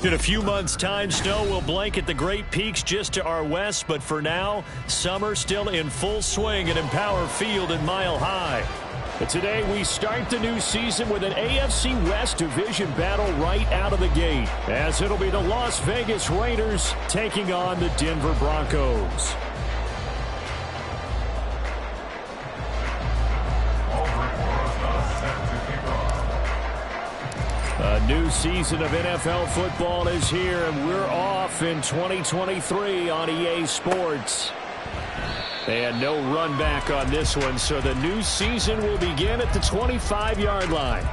In a few months' time, snow will blanket the Great Peaks just to our west, but for now, summer still in full swing at Empower Field at Mile High. But today, we start the new season with an AFC West division battle right out of the gate, as it'll be the Las Vegas Raiders taking on the Denver Broncos. A new season of NFL football is here, and we're off in 2023 on EA Sports. And no run back on this one, so the new season will begin at the 25-yard line.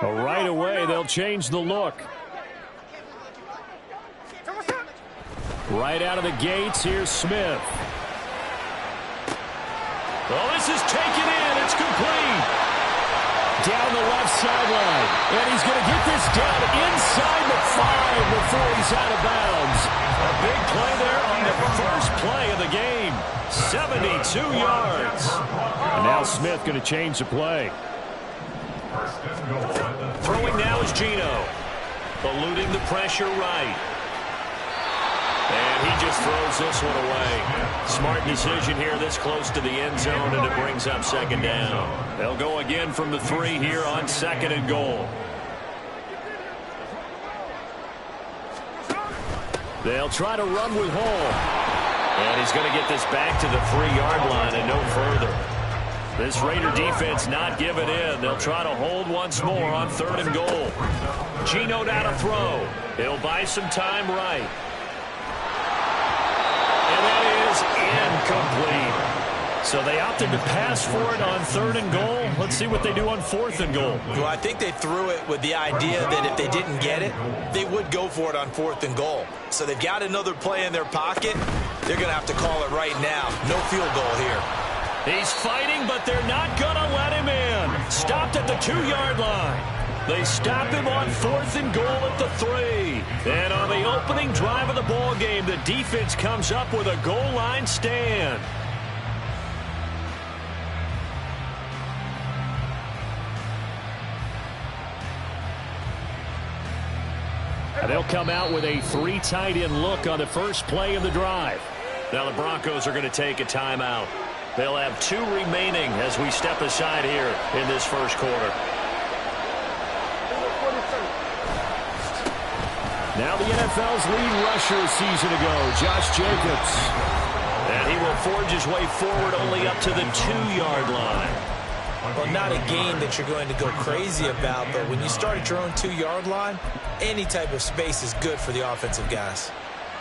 Right away, they'll change the look. Right out of the gates, here's Smith. Oh, this is taken in. It's complete. Down the left sideline. And he's going to get this down inside the 5 before he's out of bounds. A big play there on the first play of the game. 72 yards. And now Smith going to change the play. Throwing now is Geno. Eluding the pressure right. And he just throws this one away. Smart decision here this close to the end zone, and it brings up second down. They'll go again from the 3 here on 2nd and goal. They'll try to run with Hall. And he's going to get this back to the 3-yard line and no further. This Raider defense not giving in. They'll try to hold once more on 3rd and goal. Geno now to throw. He'll buy some time right. And that is incomplete. So they opted to pass for it on 3rd and goal. Let's see what they do on 4th and goal. Well, I think they threw it with the idea that if they didn't get it, they would go for it on 4th and goal. So they've got another play in their pocket. They're going to have to call it right now. No field goal here. He's fighting, but they're not going to let him in. Stopped at the 2-yard line. They stop him on 4th and goal at the 3. And on the opening drive of the ball game, the defense comes up with a goal line stand. And they'll come out with a 3 tight end look on the first play of the drive. Now the Broncos are going to take a timeout. They'll have 2 remaining as we step aside here in this first quarter. Now the NFL's lead rusher a season ago, Josh Jacobs. And he will forge his way forward only up to the 2-yard line. Well, not a game that you're going to go crazy about, but when you start at your own 2-yard line, any type of space is good for the offensive guys.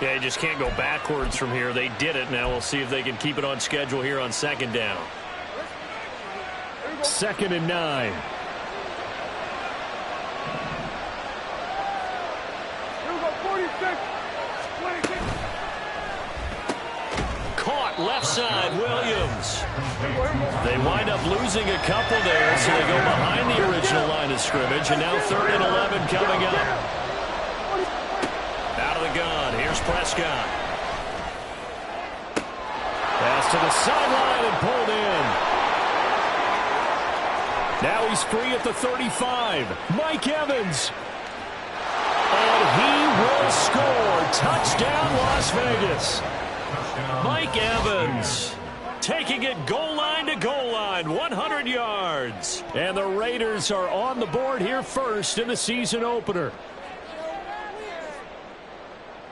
Yeah, you just can't go backwards from here. They did it. Now we'll see if they can keep it on schedule here on 2nd down. 2nd and 9. Caught left side, Williams. They wind up losing a couple there, so they go behind the original line of scrimmage, and now 3rd and 11 coming up. Out of the gun, here's Prescott. Pass to the sideline and pulled in. Now he's free at the 35. Mike Evans. And he will score. Touchdown, Las Vegas. Mike Evans taking it goal line to goal line, 100 yards. And the Raiders are on the board here first in the season opener.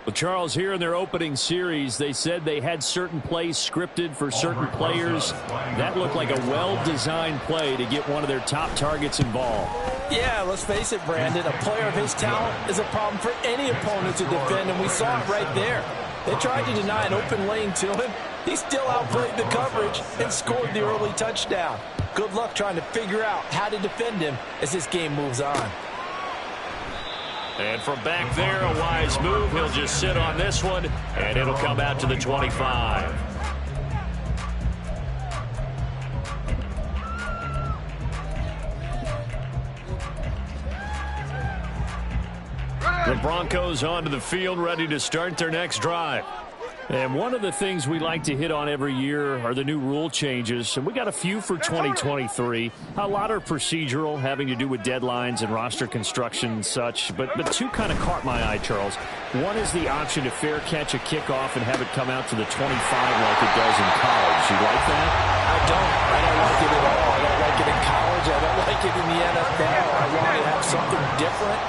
Well, Charles, here in their opening series, they said they had certain plays scripted for certain players. That looked like a well-designed play to get one of their top targets involved. Yeah, let's face it, Brandon. A player of his talent is a problem for any opponent to defend, and we saw it right there. They tried to deny an open lane to him. He still outplayed the coverage and scored the early touchdown. good luck trying to figure out how to defend him as this game moves on. And from back there, a wise move. He'll just sit on this one, and it'll come out to the 25. The Broncos onto the field, ready to start their next drive. And one of the things we like to hit on every year are the new rule changes. And we got a few for 2023. A lot are procedural, having to do with deadlines and roster construction and such. But two kind of caught my eye, Charles. One is the option to fair catch a kickoff and have it come out to the 25 like it does in college. You like that? I don't like it at all. I don't like it in college. I don't like it in the NFL. I want to have something different.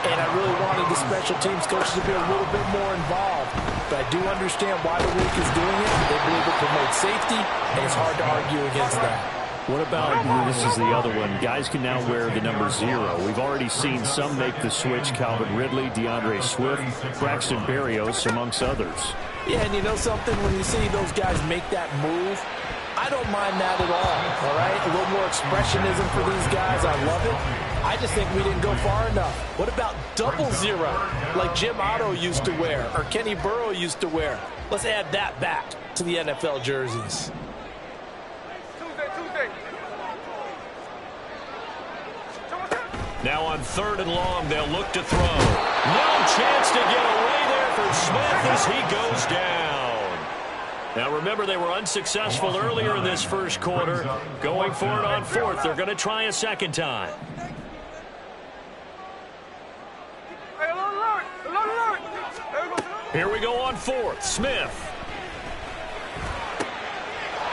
And I really wanted the special teams coaches to be a little bit more involved. But I do understand why the league is doing it. They believe it promotes safety, and it's hard to argue against that. What about, this is the other one, guys can now wear the number 0. We've already seen some make the switch, Calvin Ridley, DeAndre Swift, Braxton Berrios, amongst others. Yeah, and you know something? When you see those guys make that move, I don't mind that at all right? A little more expressionism for these guys. I love it. I just think we didn't go far enough. What about 00, like Jim Otto used to wear or Kenny Burrow used to wear? Let's add that back to the NFL jerseys. Now on 3rd and long, they'll look to throw. No chance to get away there for Smith as he goes down. Now remember, they were unsuccessful earlier in this first quarter. Going for it on 4th. They're going to try a second time. Here we go on 4th. Smith.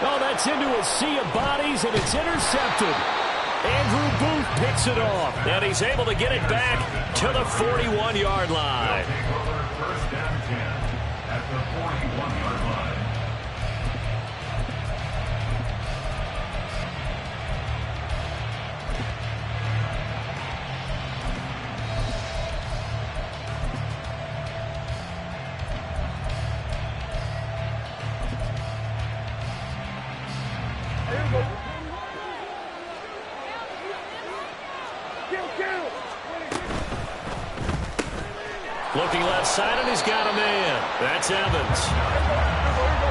Oh, that's into a sea of bodies, and it's intercepted. Andrew Booth picks it off, and he's able to get it back to the 41-yard line. Looking left side, and he's got a man. That's Evans.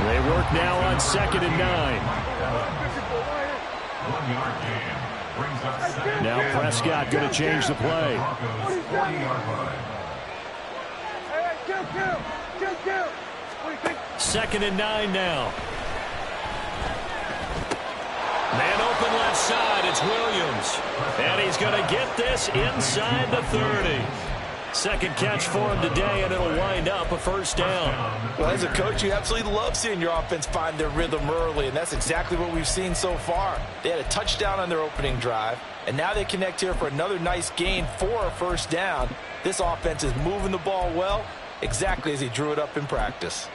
They work now on 2nd and 9. Now Prescott going to change the play. 2nd and 9 now. Man open left side, it's Williams. And he's going to get this inside the 30. Second catch for him today, and it'll wind up a first down. Well, as a coach, you absolutely love seeing your offense find their rhythm early, and that's exactly what we've seen so far. They had a touchdown on their opening drive, and now they connect here for another nice gain for a first down. This offense is moving the ball well, exactly as he drew it up in practice.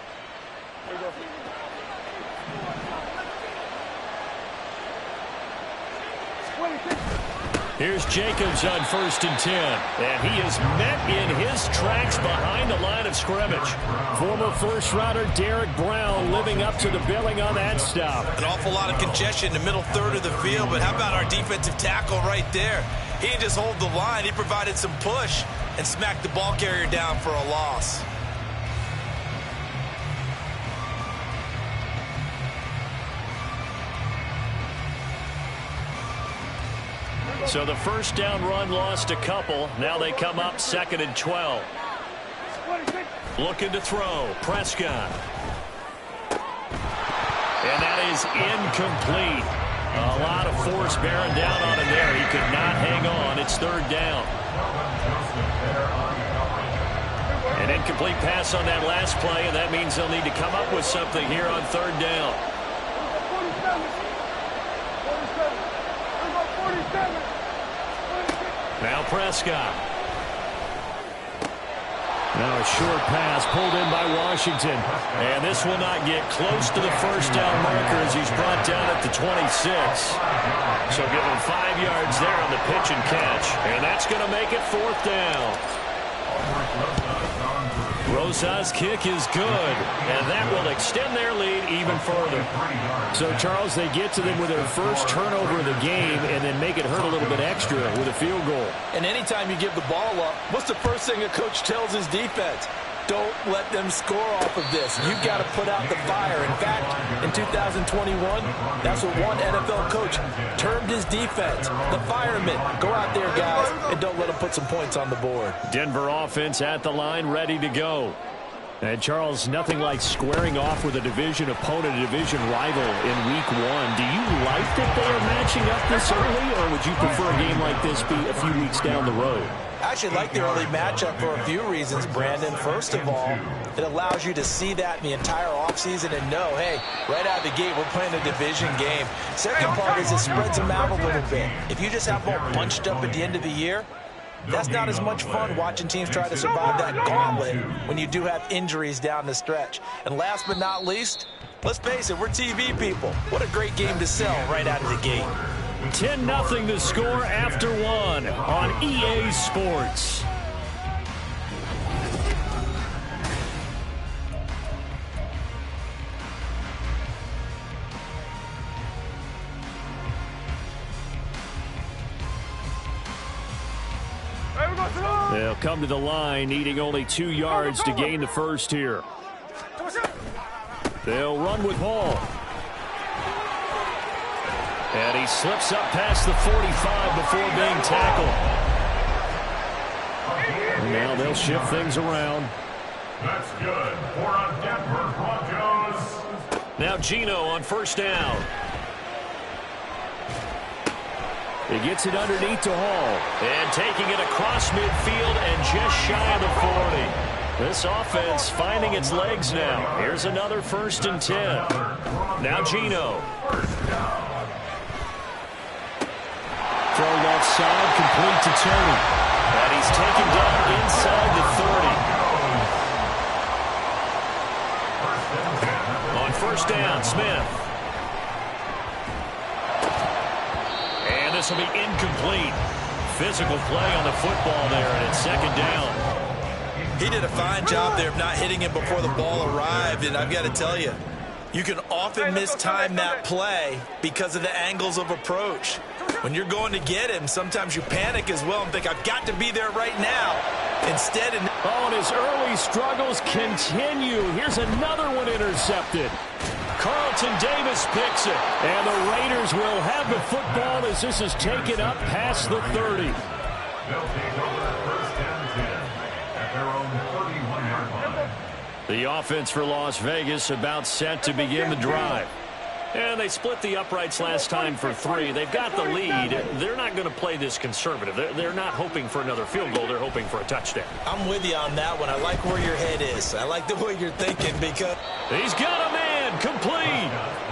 Here's Jacobs on 1st and 10. And he is met in his tracks behind the line of scrimmage. Former first-rounder Derek Brown living up to the billing on that stop. An awful lot of congestion in the middle third of the field, but how about our defensive tackle right there? He didn't just hold the line. He provided some push and smacked the ball carrier down for a loss. So the first down run lost a couple. Now they come up 2nd and 12. Looking to throw. Prescott. And that is incomplete. A lot of force bearing down on him there. He could not hang on. It's 3rd down. An incomplete pass on that last play, and that means they'll need to come up with something here on 3rd down. Now Prescott. Now a short pass pulled in by Washington. And this will not get close to the first down marker as he's brought down at the 26. So give him 5 yards there on the pitch and catch. And that's going to make it 4th down. Rosas' kick is good, and that will extend their lead even further. So, Charles, they get to them with their first turnover of the game and then make it hurt a little bit extra with a field goal. And anytime you give the ball up, what's the first thing a coach tells his defense? Don't let them score off of this. You've got to put out the fire. In fact, in 2021, that's what one NFL coach termed his defense, the firemen. Go out there, guys, and don't let them put some points on the board. Denver offense at the line, ready to go. And, Charles, nothing like squaring off with a division opponent, a division rival in Week 1. Do you like that they are matching up this early, or would you prefer a game like this be a few weeks down the road? I actually like the early matchup for a few reasons, Brandon. First of all, it allows you to see that in the entire offseason and know, hey, right out of the gate, we're playing a division game. Second part is it spreads them out a little bit. If you just have them all bunched up at the end of the year, that's not as much fun watching teams try to survive that gauntlet when you do have injuries down the stretch. And last but not least, let's face it, we're TV people. What a great game to sell right out of the gate. 10-0 the score after one on EA Sports. They'll come to the line, needing only 2 yards to gain the first here. They'll run with Hall. And he slips up past the 45 before being tackled. And now they'll shift things around. That's good for a Denver Broncos. Now Geno on first down. He gets it underneath to Hall. And taking it across midfield and just shy of the 40. This offense finding its legs now. Here's another 1st and 10. Now Geno. Thrown offside, complete to Tony. And he's taken down inside the 30. On first down, Smith. And this will be incomplete. Physical play on the football there, and it's 2nd down. He did a fine job there of not hitting it before the ball arrived, and I've got to tell you, you can often mistime that play because of the angles of approach. When you're going to get him, sometimes you panic as well and think, I've got to be there right now. Instead, and his early struggles continue. Here's another one intercepted. Carlton Davis picks it. And the Raiders will have the football as this is taken up past the 30. They'll take over 1st and 10 at their own 31-yard line. The offense for Las Vegas about set to begin the drive. And they split the uprights last time for 3. They've got the lead. They're not going to play this conservative. They're not hoping for another field goal. They're hoping for a touchdown. I'm with you on that one. I like where your head is. I like the way you're thinking because he's got a man complete.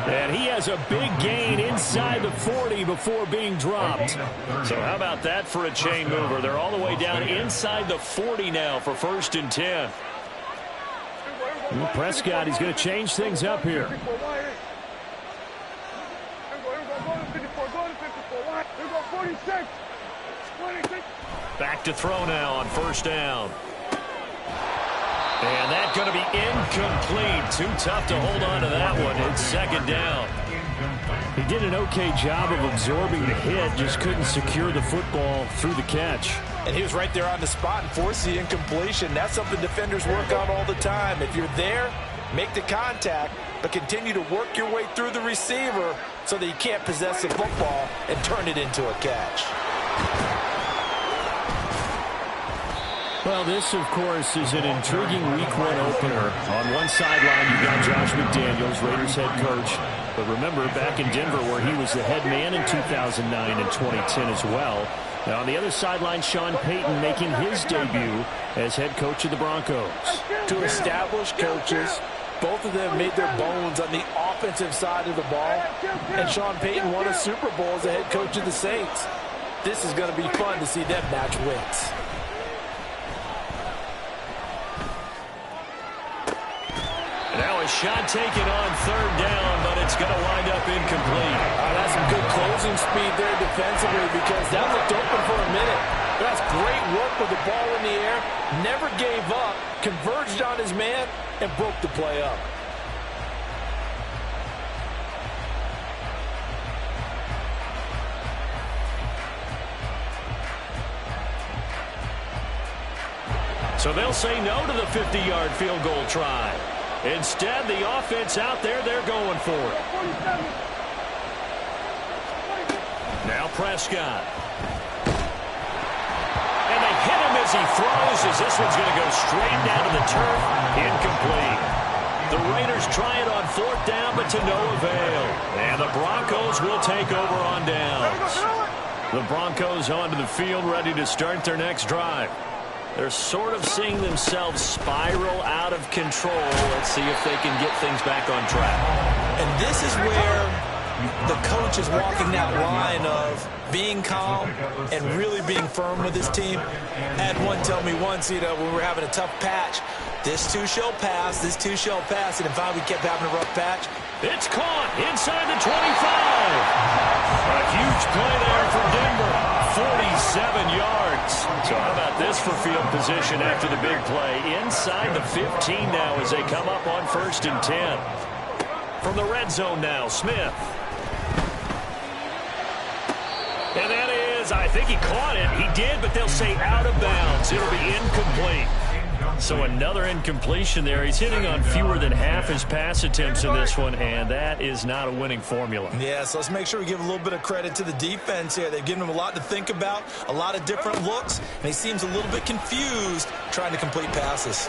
And he has a big gain inside the 40 before being dropped. So how about that for a chain mover? They're all the way down inside the 40 now for 1st and 10. Prescott, he's going to change things up here. Back to throw now on first down. And that's going to be incomplete. Too tough to hold on to that one. It's 2nd down. He did an okay job of absorbing the hit, just couldn't secure the football through the catch. And he was right there on the spot and forced the incompletion. That's something defenders work on all the time. If you're there, make the contact, but continue to work your way through the receiver so that you can't possess the football and turn it into a catch. Well, this, of course, is an intriguing Week 1 opener. On one sideline, you've got Josh McDaniels, Raiders head coach. But remember, back in Denver where he was the head man in 2009 and 2010 as well. Now, on the other sideline, Sean Payton making his debut as head coach of the Broncos. Two established coaches. Both of them made their bones on the offensive side of the ball. And Sean Payton won a Super Bowl as the head coach of the Saints. This is going to be fun to see them match wins. Now a shot taken on 3rd down, but it's going to wind up incomplete. That's some good closing speed there defensively because that looked open for a minute. That's great work with the ball in the air. Never gave up, converged on his man, and broke the play up. So they'll say no to the 50-yard field goal try. Instead, the offense out there, they're going for it. Now Prescott. And they hit him as he throws, as this one's going to go straight down to the turf. Incomplete. The Raiders try it on 4th down, but to no avail. And the Broncos will take over on downs. The Broncos onto the field, ready to start their next drive. They're sort of seeing themselves spiral out of control. Let's see if they can get things back on track. And this is where the coach is walking that line of being calm and really being firm with his team. I had one tell me once, when we were having a tough patch, this too shall pass, this too shall pass. And in fact, we kept having a rough patch. It's caught inside the 25. A huge play there for Denver. 47 yards. So how about this for field position after the big play? Inside the 15 now as they come up on 1st and 10. From the red zone now, Smith. And that is, I think he caught it. He did, but they'll say out of bounds. It'll be incomplete. So another incompletion there. He's hitting on fewer than half his pass attempts in this one, and that is not a winning formula. Yeah, so let's make sure we give a little bit of credit to the defense here. They've given him a lot to think about, a lot of different looks, and he seems a little bit confused trying to complete passes.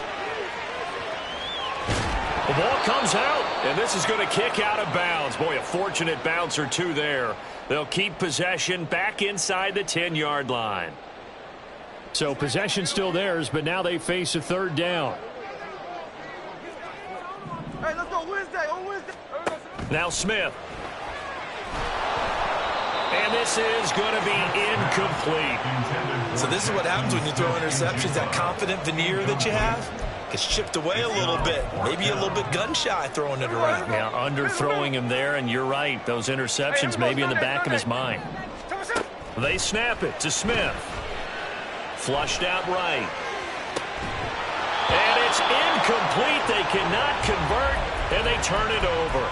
The ball comes out, and this is going to kick out of bounds. Boy, a fortunate bounce or two there. They'll keep possession back inside the 10-yard line. So possession still theirs, but now they face a 3rd down. Hey, let's go Wednesday. On Wednesday. Now Smith. And this is going to be incomplete. So this is what happens when you throw interceptions. That confident veneer that you have gets chipped away a little bit. Maybe a little bit gun-shy throwing it around. Yeah, underthrowing him there, and you're right. Those interceptions may be in the back of his mind. They snap it to Smith. Flushed out right. And it's incomplete. They cannot convert, and they turn it over.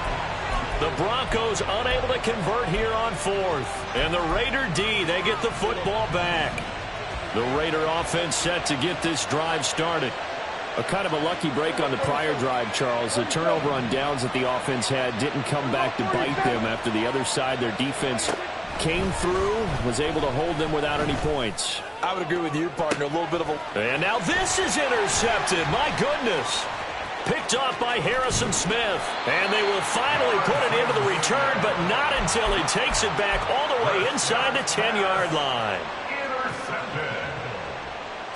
The Broncos unable to convert here on 4th. And the Raider D, they get the football back. The Raider offense set to get this drive started. A kind of a lucky break on the prior drive, Charles. The turnover on downs that the offense had didn't come back to bite them after the other side. Their defense came through, was able to hold them without any points. I would agree with you, partner. A little bit of a... And now this is intercepted. My goodness. Picked off by Harrison Smith. And they will finally put it into the return, but not until he takes it back all the way inside the 10-yard line.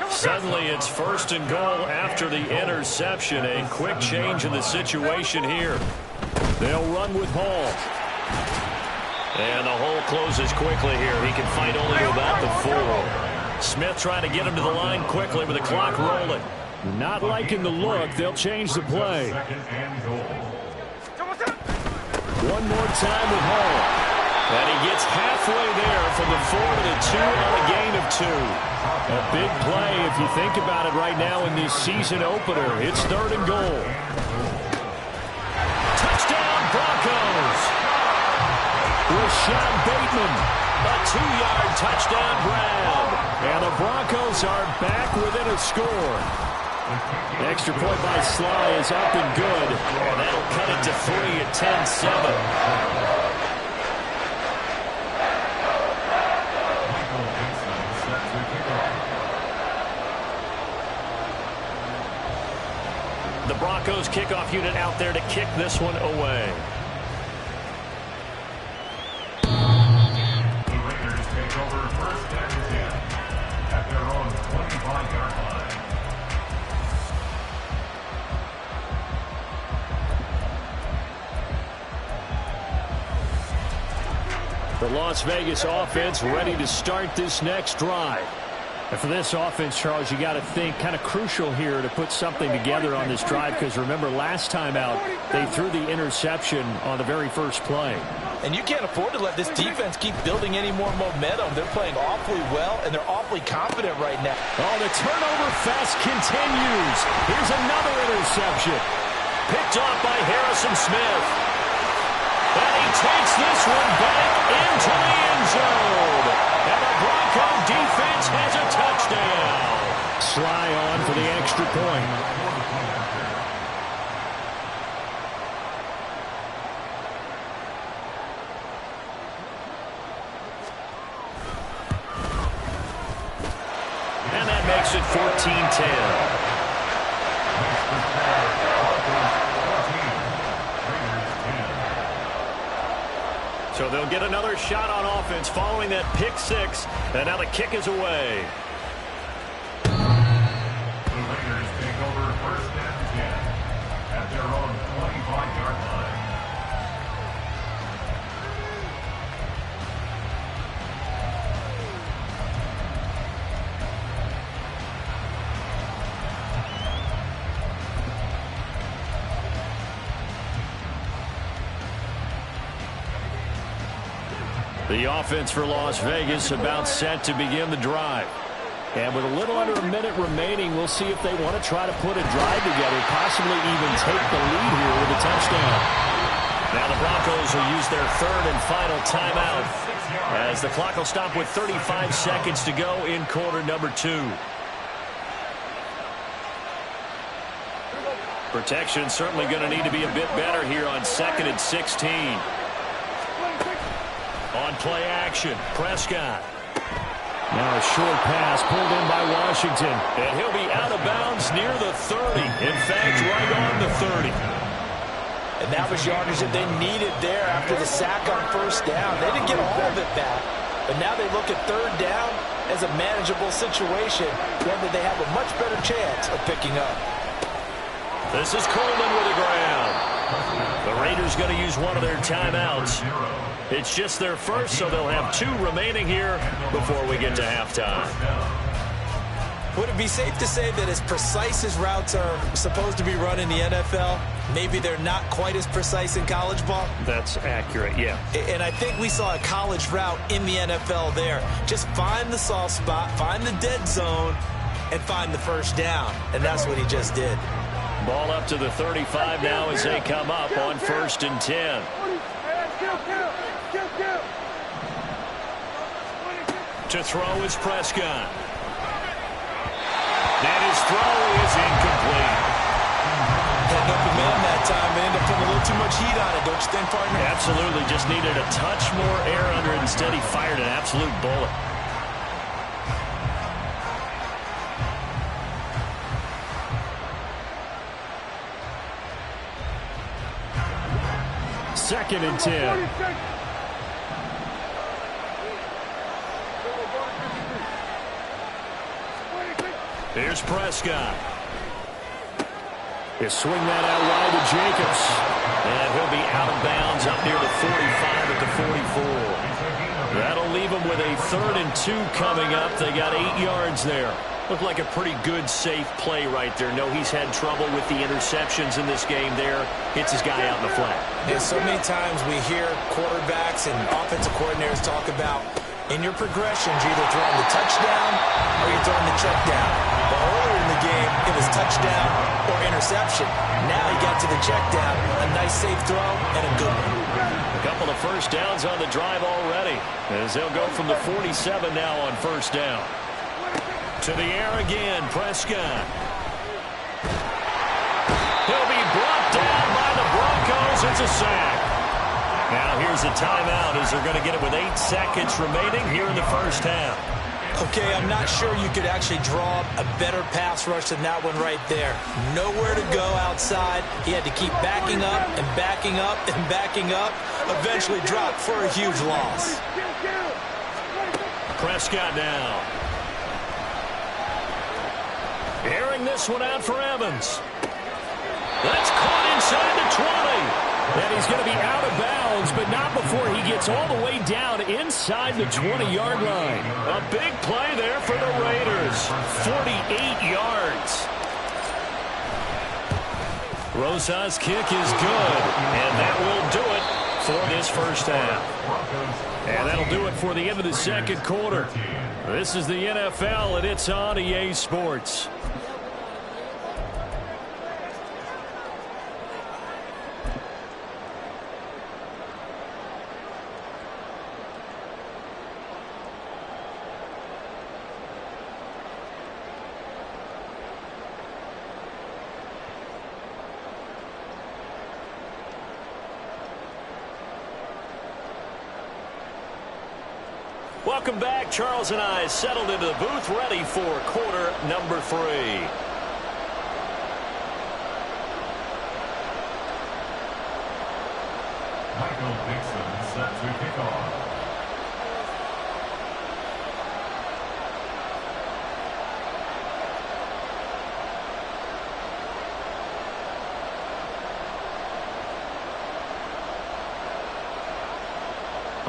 Suddenly it's 1st and goal after the interception. A quick change in the situation here. They'll run with Hall. And the hole closes quickly here. He can fight only to about the 4. Smith trying to get him to the line quickly with the clock rolling. Not liking the look. They'll change the play. One more time with Hall. And he gets halfway there from the 4 to the 2 on a gain of 2. A big play if you think about it right now in this season opener. It's 3rd and goal. Touchdown Broncos. Rashad Bateman, a 2-yard touchdown grab. And the Broncos are back within a score. Extra point by Sly is up and good. And that'll cut it to 3 at 10-7. The Broncos kickoff unit out there to kick this one away. The Raiders take over 1st and 10 at their own 25-yard line. The Las Vegas offense ready to start this next drive. And for this offense, Charles, you got to think kind of crucial here to put something together on this drive, because remember last time out they threw the interception on the very first play. And you can't afford to let this defense keep building any more momentum. They're playing awfully well, and they're awfully confident right now. Oh, the turnover fest continues. Here's another interception. Picked off by Harrison Smith. And he takes this one back into the end zone. And the Bronco defense has a touchdown. Sly on for the extra point. And that makes it 14-10. So they'll get another shot on offense following that pick six. And now the kick is away. The Raiders take over 1st and 10 at their own 25-yard line. The offense for Las Vegas about set to begin the drive. And with a little under a minute remaining, we'll see if they want to try to put a drive together, possibly even take the lead here with a touchdown. Now the Broncos will use their third and final timeout as the clock will stop with 35 seconds to go in quarter number 2. Protection certainly going to need to be a bit better here on 2nd and 16. On play action, Prescott. Now a short pass pulled in by Washington. And he'll be out of bounds near the 30. In fact, right on the 30. And that was yardage that they needed there after the sack on 1st down. They didn't get all of it back. But now they look at 3rd down as a manageable situation, one that they have a much better chance of picking up. This is Coleman with the ground. The Raiders going to use one of their timeouts. It's just their first, so they'll have 2 remaining here before we get to halftime. Would it be safe to say that as precise as routes are supposed to be run in the NFL, maybe they're not quite as precise in college ball? That's accurate, yeah. And I think we saw a college route in the NFL there. Just find the soft spot, find the dead zone, and find the 1st down. And that's what he just did. Ball up to the 35 now as they come up on 1st and 10. To throw is Prescott. And his throw is incomplete. Had open man that time, and ended up putting a little too much heat on it, don't you think, partner? Absolutely. Just needed a touch more air under it. Instead, he fired an absolute bullet. Second and 10. Here's Prescott. He'll swing that out wide to Jacobs. And he'll be out of bounds up near the 45 at the 44. That'll leave him with a 3rd and 2 coming up. They got 8 yards there. Looked like a pretty good, safe play right there. No, he's had trouble with the interceptions in this game there. Hits his guy out in the flat. Yeah, so many times we hear quarterbacks and offensive coordinators talk about in your progressions, you're either throwing the touchdown or you're throwing the check down. But earlier in the game, it was touchdown or interception. Now he got to the check down. A nice, safe throw and a good one. A couple of 1st downs on the drive already, as they'll go from the 47 now on 1st down. To the air again, Prescott. He'll be brought down by the Broncos. It's a sack. Now here's a timeout as they're going to get it with 8 seconds remaining here in the 1st half. Okay, I'm not sure you could actually draw a better pass rush than that one right there. Nowhere to go outside. He had to keep backing up and backing up and backing up. Eventually dropped for a huge loss. Prescott now. Airing this one out for Evans. That's caught inside the 20. And he's going to be out of bounds, but not before he gets all the way down inside the 20-yard line. A big play there for the Raiders. 48 yards. Rosas' kick is good, and that will do it for this first half. And that'll do it for the end of the second quarter. This is the NFL, and it's on EA Sports. Welcome back. Charles and I settled into the booth, ready for quarter number 3. Michael Dixon set to kick off.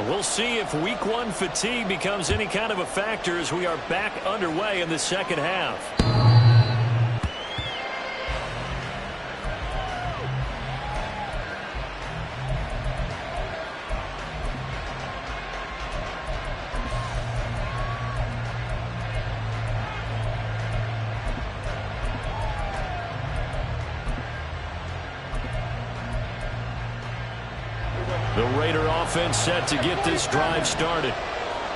We'll see if week 1 fatigue becomes any kind of a factor as we are back underway in the second half. The Raider offense set to get this drive started.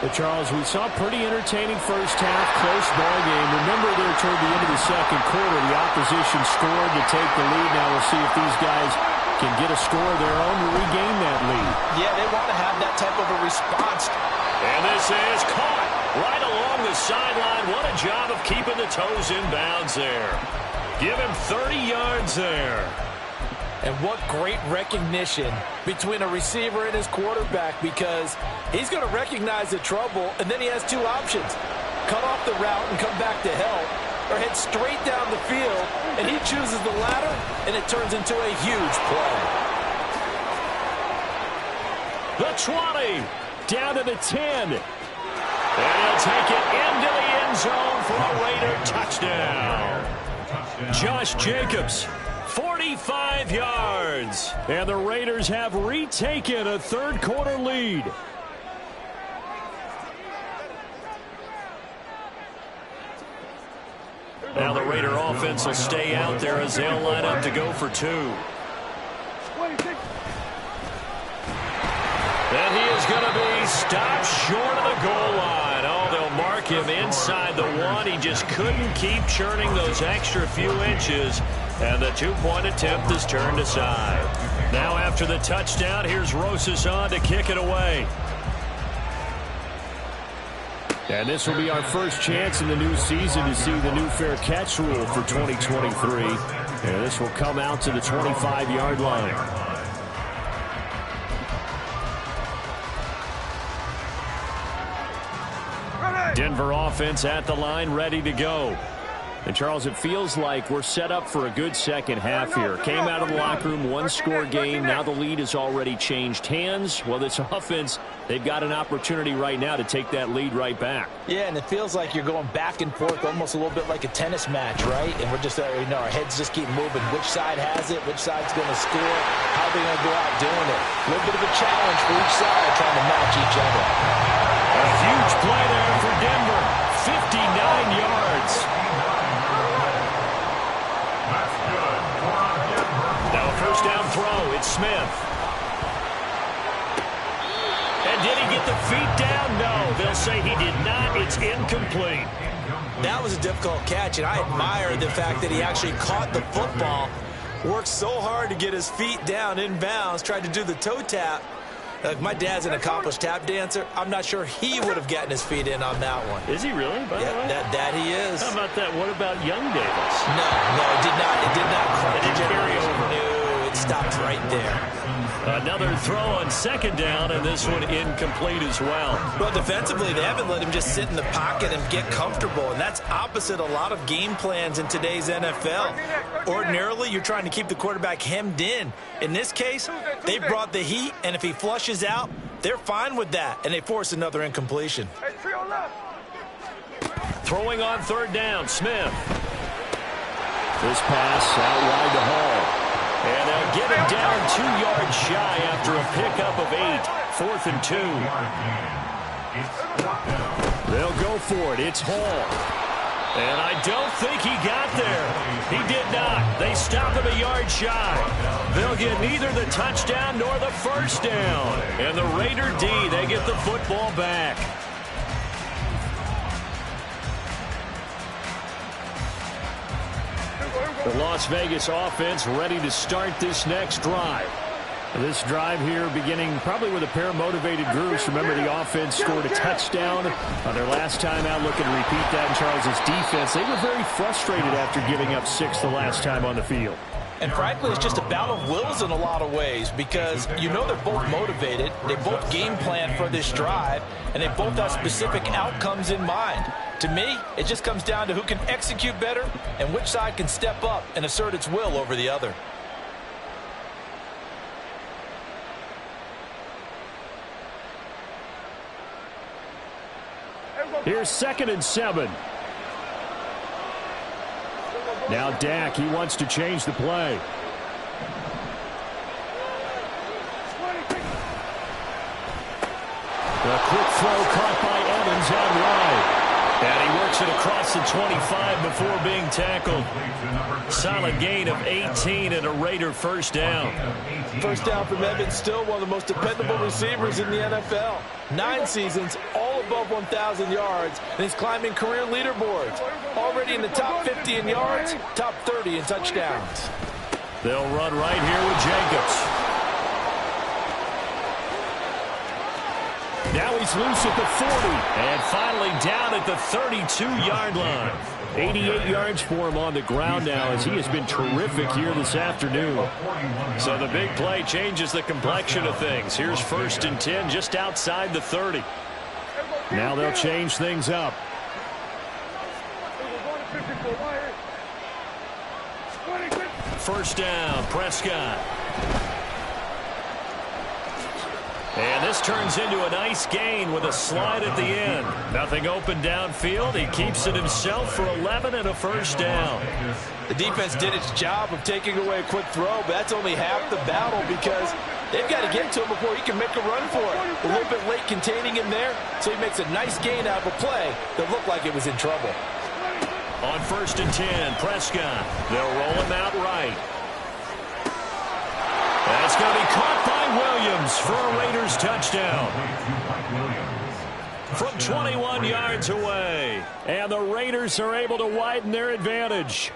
Well, Charles, we saw a pretty entertaining first half, close ball game. Remember there toward the end of the second quarter, the opposition scored to take the lead. Now we'll see if these guys can get a score of their own to regain that lead. Yeah, they want to have that type of a response. And this is caught right along the sideline. What a job of keeping the toes in bounds there. Give him 30 yards there. And what great recognition between a receiver and his quarterback, because he's going to recognize the trouble, and then he has 2 options. Cut off the route and come back to help, or head straight down the field, and he chooses the latter, and it turns into a huge play. The 20, down to the 10. And he'll take it into the end zone for a Raider touchdown. Josh Jacobs. 45 yards. And the Raiders have retaken a third-quarter lead. Now the Raider offense will stay out there as they'll line up to go for 2. And he is going to be stopped short of the goal line. Oh, they'll mark him inside the 1. He just couldn't keep churning those extra few inches. And the 2-point attempt is turned aside. Now after the touchdown, here's Rosas on to kick it away. And this will be our first chance in the new season to see the new fair catch rule for 2023. And this will come out to the 25-yard line. Denver offense at the line, ready to go. And, Charles, it feels like we're set up for a good second half here. Came out of the locker room, 1-score game. Now the lead has already changed hands. Well, this offense, they've got an opportunity right now to take that lead right back. Yeah, and it feels like you're going back and forth, almost a little bit like a tennis match, right? And we're just, our heads just keep moving. Which side has it? Which side's going to score? How are they going to go out doing it? A little bit of a challenge for each side, trying to match each other. A huge play there for Denver. 59 yards. Now a first down throw. It's Smith. And did he get the feet down? No. They'll say he did not. It's incomplete. That was a difficult catch, and I admire the fact that he actually caught the football, worked so hard to get his feet down in bounds, tried to do the toe tap. My dad's an accomplished tap dancer. I'm not sure he would have gotten his feet in on that one. Is he really, by the way? That he is. How about that? What about Young Davis? No, it did not. It did not It didn't carry over. No, it stopped right there. Another throw on second down, and this one incomplete as well. Well, defensively, they haven't let him just sit in the pocket and get comfortable, and that's opposite a lot of game plans in today's NFL. Ordinarily, you're trying to keep the quarterback hemmed in. In this case, they brought the heat, and if he flushes out, they're fine with that, and they force another incompletion. Throwing on third down, Smith. This pass out wide to Hall. And they'll get him down 2 yards shy after a pickup of 8. 4th and 2. They'll go for it. It's Hall. And I don't think he got there. He did not. They stop him a yard shy. They'll get neither the touchdown nor the first down. And the Raider D, they get the football back. The Las Vegas offense ready to start this next drive. This drive here beginning probably with a pair of motivated groups. Remember, the offense scored a touchdown on their last time out. Looking to repeat that in Charles' defense. They were very frustrated after giving up 6 the last time on the field. And frankly, it's just a battle of wills in a lot of ways because you know they're both motivated. They both game plan for this drive, and they both have specific outcomes in mind. To me, it just comes down to who can execute better and which side can step up and assert its will over the other. Here's 2nd and 7. Now Dak, he wants to change the play. A quick throw caught by Evans out wide. And he works it across the 25 before being tackled. Solid gain of 18 and a Raider first down. First down from Evans, still one of the most dependable receivers in the NFL. 9 seasons, all above 1,000 yards, and he's climbing career leaderboards. Already in the top 50 in yards, top 30 in touchdowns. They'll run right here with Jacobs. Now he's loose at the 40, and finally down at the 32-yard line. 88 yards for him on the ground now as he has been terrific here this afternoon. So the big play changes the complexion of things. Here's 1st and 10 just outside the 30. Now they'll change things up. First down, Prescott. And this turns into a nice gain with a slide at the end. Nothing open downfield. He keeps it himself for 11 and a first down. The defense did its job of taking away a quick throw, but that's only half the battle because they've got to get to him before he can make a run for it. A little bit late containing him there, so he makes a nice gain out of a play that looked like it was in trouble. On 1st and 10, Prescott. They'll roll him out right. That's going to be caught by Williams for a Raiders touchdown. From 21 yards away. And the Raiders are able to widen their advantage.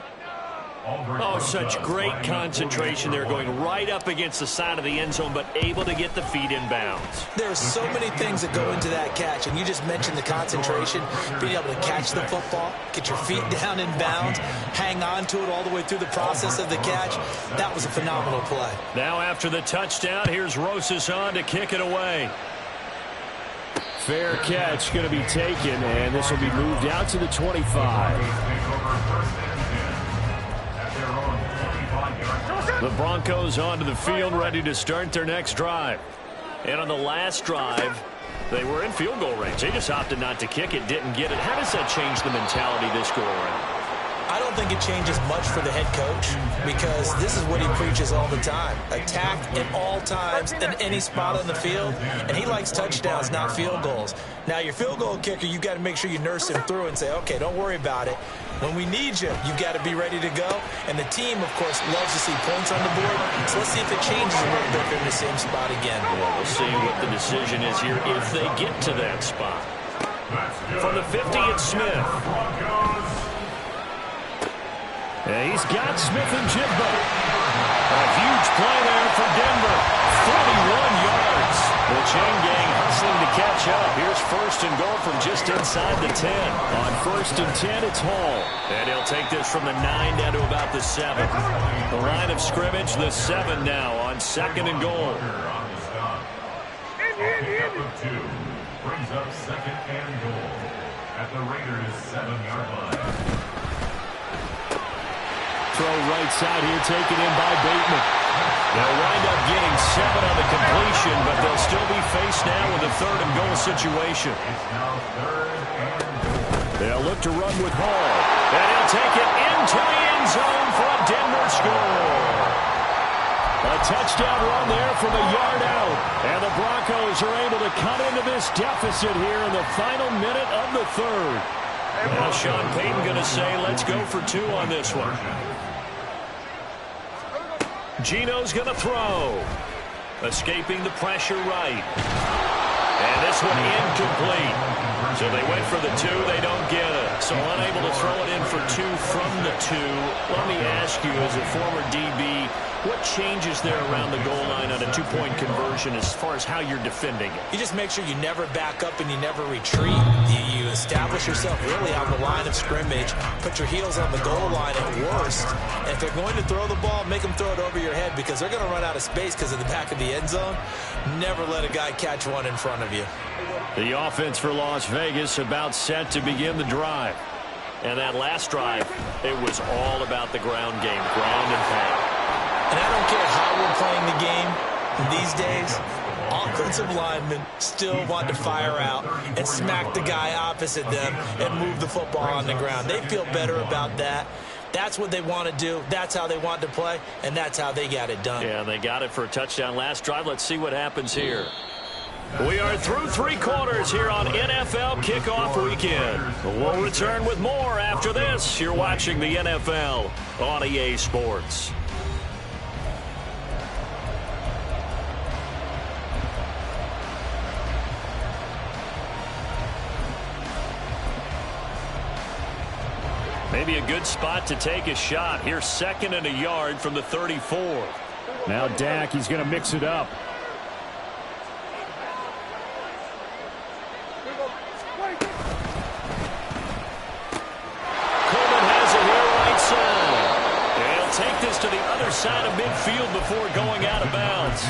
Oh, such great concentration. They're going right up against the side of the end zone, but able to get the feet in bounds. There are so many things that go into that catch, and you just mentioned the concentration, being able to catch the football, get your feet down in bounds, hang on to it all the way through the process of the catch. That was a phenomenal play. Now after the touchdown, here's Rosas on to kick it away. Fair catch going to be taken, and this will be moved out to the 25. The Broncos onto the field, ready to start their next drive. And on the last drive, they were in field goal range. They just opted not to kick it, didn't get it. How does that change the mentality this go around? I don't think it changes much for the head coach because this is what he preaches all the time. Attack at all times in any spot on the field, and he likes touchdowns, not field goals. Now, your field goal kicker, you've got to make sure you nurse him through and say, okay, don't worry about it. When we need you, you've got to be ready to go. And the team, of course, loves to see points on the board. So let's see if it changes a little bit in the same spot again. Well, we'll see what the decision is here if they get to that spot. From the 50, it's Smith. And he's got Smith and Jimbo. A huge play there for Denver. 41 yards. The chain gang wrestling to catch up. Here's first and goal from just inside the 10. On first and 10, it's Hall. And he'll take this from the 9 down to about the 7. The line of scrimmage, the 7 now on second and goal. Brings up second and goal at the Raiders' 7-yard line. Throw right side here, taken in by Bateman. They'll wind up getting 7 on the completion, but they'll still be faced now with a third and goal situation. It's now third and goal. They'll look to run with Hall. And he'll take it into the end zone for a Denver score. A touchdown run there from a yard out. And the Broncos are able to cut into this deficit here in the final minute of the third. Now Sean Payton going to say, let's go for 2 on this one. Geno's going to throw. Escaping the pressure right. And this one incomplete. So they went for the 2. They don't get it. So unable to throw it in for 2 from the 2. Let me ask you, as a former DB, what changes there around the goal line on a 2-point conversion as far as how you're defending it? You just make sure you never back up and you never retreat. You establish yourself really on the line of scrimmage. Put your heels on the goal line at worst. And if they're going to throw the ball, make them throw it over your head because they're going to run out of space because of the back of the end zone. Never let a guy catch one in front of you. The offense for Las Vegas about set to begin the drive. And that last drive, it was all about the ground game, ground and pound. And I don't care how we're playing the game these days, offensive linemen still want to fire out and smack the guy opposite them and move the football on the ground. They feel better about that. That's what they want to do. That's how they want to play, and that's how they got it done. Yeah, they got it for a touchdown last drive. Let's see what happens here. We are through 3 quarters here on NFL Kickoff Weekend. We'll return with more after this. You're watching the NFL on EA Sports. Maybe a good spot to take a shot. Here's 2nd and a yard from the 34. Now Dak, he's going to mix it up. Coleman has it here right side. They'll take this to the other side of midfield before going out of bounds.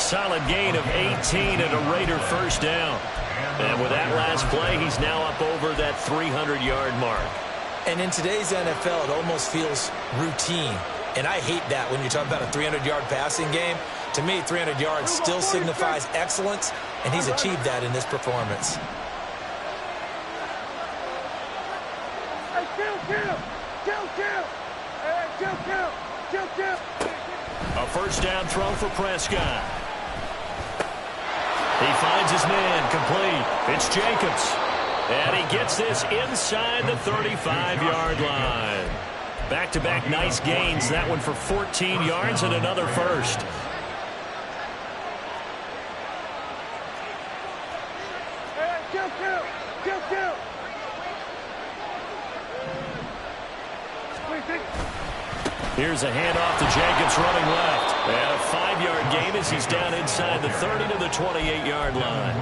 Solid gain of 18 and a Raider first down. And with that last play, he's now up over that 300-yard mark. And in today's NFL, it almost feels routine. And I hate that when you're talking about a 300-yard passing game. To me, 300 yards still signifies excellence, and he's achieved that in this performance. Hey, kill. A first down throw for Prescott. He finds his man complete. It's Jacobs. And he gets this inside the 35-yard line. Back-to-back nice gains. That one for 14 yards and another first. Hey, kill. Here's a handoff to Jacobs running left. And a 5-yard gain as he's down inside the 30 to the 28-yard line.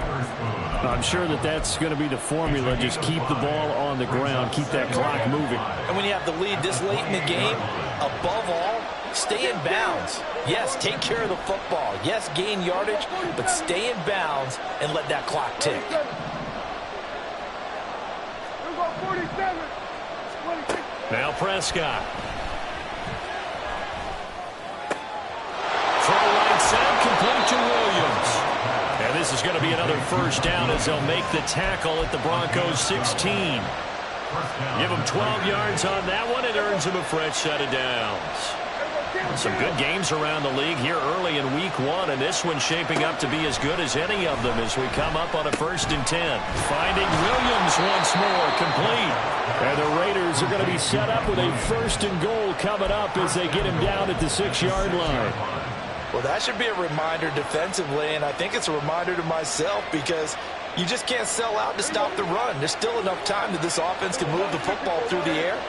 I'm sure that's going to be the formula. Just keep the ball on the ground. Keep that clock moving. And when you have the lead this late in the game, above all, stay in bounds. Yes, take care of the football. Yes, gain yardage, but stay in bounds and let that clock tick. 47. Now Prescott. Throw right side, complete to Williams. And this is going to be another first down as they'll make the tackle at the Broncos 16. Give them 12 yards on that one. It earns them a fresh set of downs. Some good games around the league here early in week 1, and this one's shaping up to be as good as any of them as we come up on a 1st and 10. Finding Williams once more, complete. And the Raiders are going to be set up with a 1st and goal coming up as they get him down at the 6-yard line. Well, that should be a reminder defensively, and I think it's a reminder to myself because you just can't sell out to stop the run. There's still enough time that this offense can move the football through the air,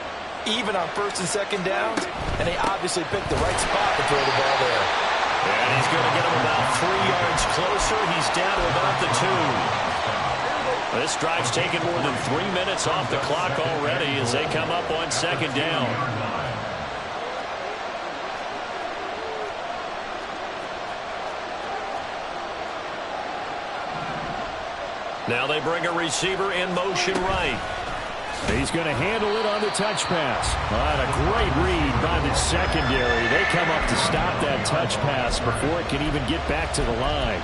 even on 1st and 2nd downs, and they obviously picked the right spot to throw the ball there. And he's going to get him about 3 yards closer. He's down to about the 2. This drive's taken more than 3 minutes off the clock already as they come up on second down. Now they bring a receiver in motion right. He's going to handle it on the touch pass. And a great read by the secondary. They come up to stop that touch pass before it can even get back to the line.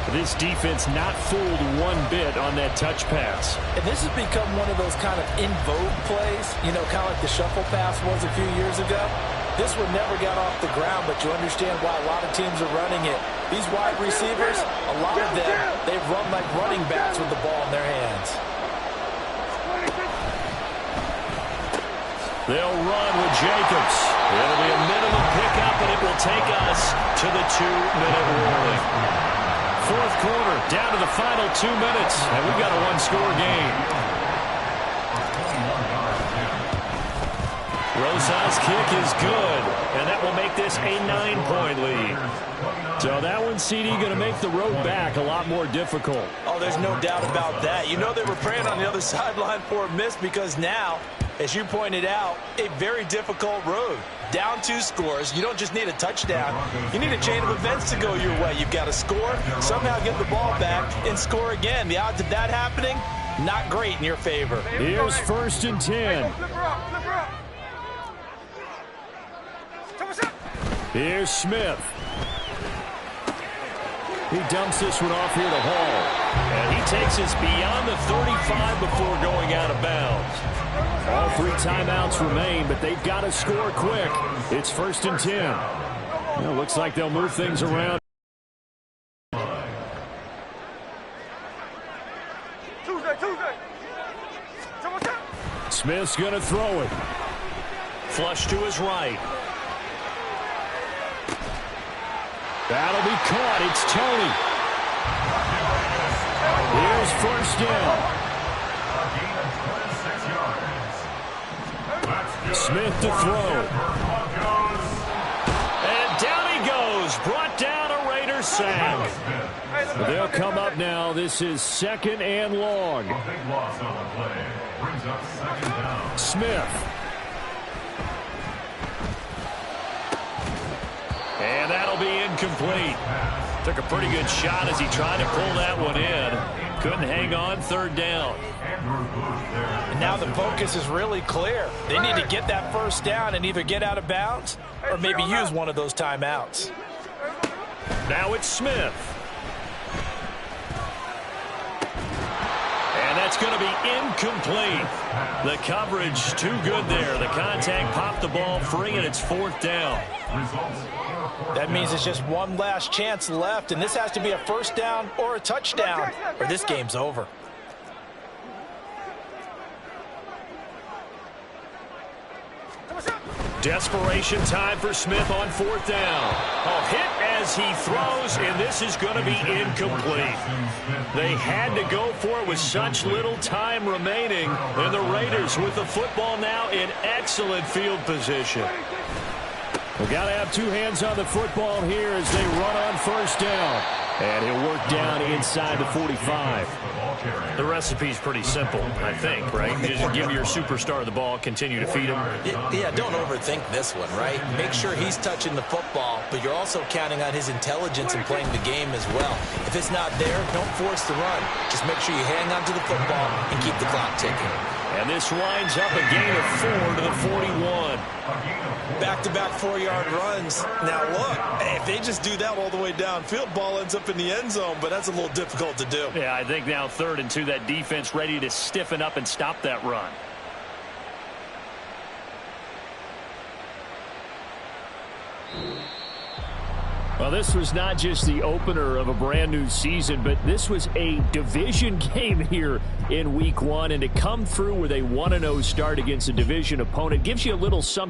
This defense not fooled one bit on that touch pass. And this has become one of those kind of in vogue plays, you know, kind of like the shuffle pass was a few years ago. This one never got off the ground, but you understand why a lot of teams are running it. These wide receivers, a lot of them, they've run like running backs with the ball in their hands. They'll run with Jacobs. It'll be a minimum pickup, and it will take us to the 2-minute warning. Fourth quarter, down to the final 2 minutes, and we've got a one-score game. Rosas' kick is good, and that will make this a 9-point lead. So that one, CD, going to make the road back a lot more difficult. Oh, there's no doubt about that. You know they were praying on the other sideline for a miss because now, as you pointed out, a very difficult road. Down 2 scores. You don't just need a touchdown. You need a chain of events to go your way. You've got to score, somehow get the ball back, and score again. The odds of that happening, not great in your favor. Here's 1st and 10. Here's Smith. He dumps this one off here to Hall. And he takes us beyond the 35 before going out of bounds. All 3 timeouts remain, but they've got to score quick. It's 1st and 10. Well, looks like they'll move things around. Smith's going to throw it. Flush to his right. That'll be caught. It's Tony. Here's 1st down. Smith to throw. And down he goes. Brought down a Raider sack. They'll come up now. This is 2nd and long. Smith. And that'll be incomplete. Took a pretty good shot as he tried to pull that one in. Couldn't hang on. 3rd down. And now the focus is really clear. They need to get that 1st down and either get out of bounds or maybe use one of those timeouts. Now it's Smith. And that's going to be incomplete. The coverage too good there. The contact popped the ball free, and it's 4th down. That means it's just one last chance left, and this has to be a 1st down or a touchdown, or this game's over. Desperation time for Smith on 4th down. A hit as he throws, and this is going to be incomplete. They had to go for it with such little time remaining, and the Raiders with the football now in excellent field position. We've got to have 2 hands on the football here as they run on 1st down. And he'll work down inside the 45. The recipe's pretty simple, I think, right? You just give your superstar the ball, continue to feed him. Yeah, don't overthink this one, right? Make sure he's touching the football, but you're also counting on his intelligence in playing the game as well. If it's not there, don't force the run. Just make sure you hang on to the football and keep the clock ticking. And this winds up a gain of 4 to the 41. Back-to-back 4-yard runs. Now, look, if they just do that all the way downfield, ball ends up in the end zone, but that's a little difficult to do. Yeah, I think now 3rd and 2, that defense ready to stiffen up and stop that run. Well, this was not just the opener of a brand new season, but this was a division game here in week 1. And to come through with a 1-0 start against a division opponent gives you a little something